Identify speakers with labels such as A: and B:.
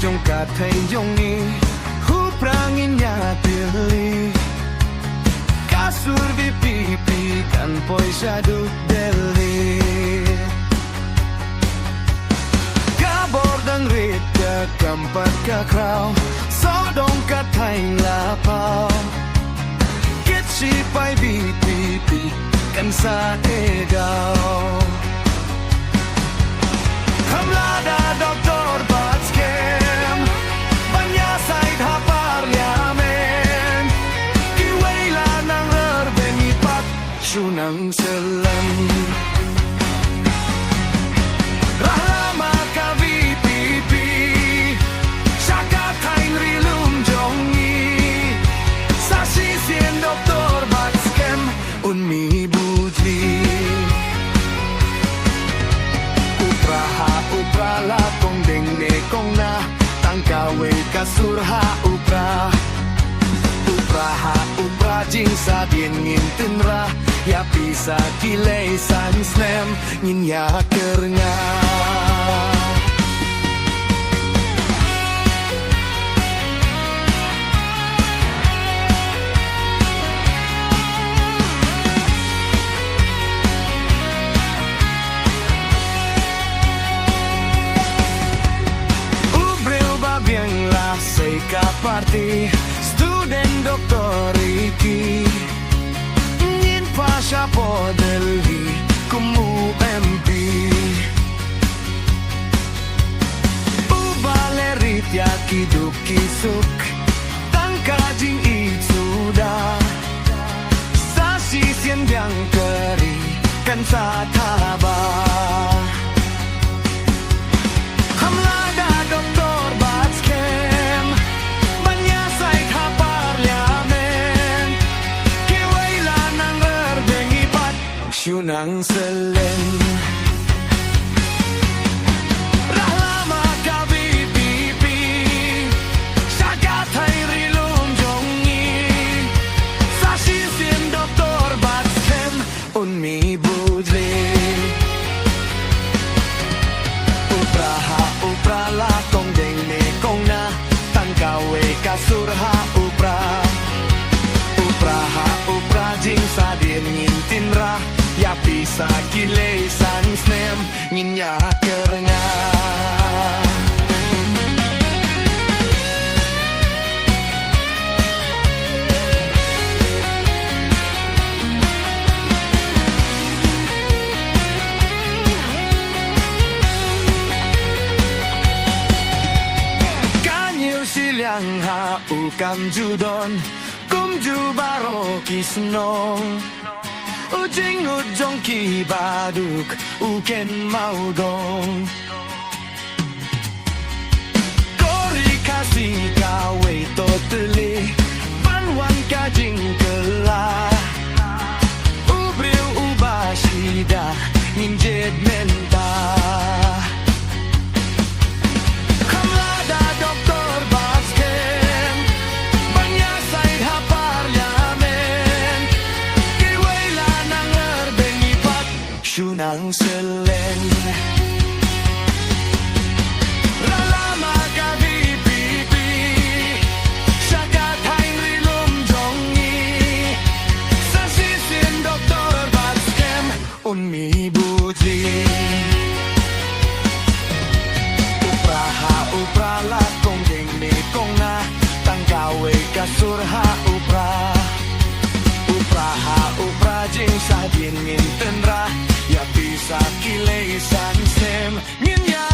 A: jong ka thay jong ni hu prangin nya pilih kasur di pipi kan poi saduk deli kabor dan rit ke kampat ke krau so dong ka thay la pau kit si pai bi pipi kan sa edau Kamlada doktor Batskem Banyasay ha parliamen Kiwela ng erbenipat Syunang selam Rahlama ka VPP Syakat hain rilum jongi Sa sisien doktor Batskem Unmi budli Uprala kong ding ne kong na tangkawe kasurha upra jing sa dien ngin tinra ya pisa kilay san snem ngin ya kernga Party student doktor iki ingin pasha po Delhi kumu MP ubalerit ya kiduk kisuk tangka jing itsuda sa sisien yang keri kan sa taba Kamlada doktor Batskem Syunang selen Rahlama ka VPP Syagat hai rilum jongi Sa sisien doktor Batskem Unmi budli Uprala kong deng ne kong na tangkawe kasurha upra jing sa dien ngin tinra ya pisa kilay san snem ngin ya kerenga Kanyu silyang ha ukam judon kumju baro kisnong Ujing ujong ki baduk uken maudong Kori kasih kawe totally Panwan kajing kela Ubriu ubashida Ninjed menta Kamlada doktor Batskem Banyasay ha parliamen Kiwela ng erbenipat Syunang selen Rahlama ka VPP Syakat hain rilum jongi Sa sisien doktor Batskem Unmi budli Uprala kong ding ne kong na tangkawe kasurha upra jing sa dien ngin tenra ya bisa kilay san sem ngin ya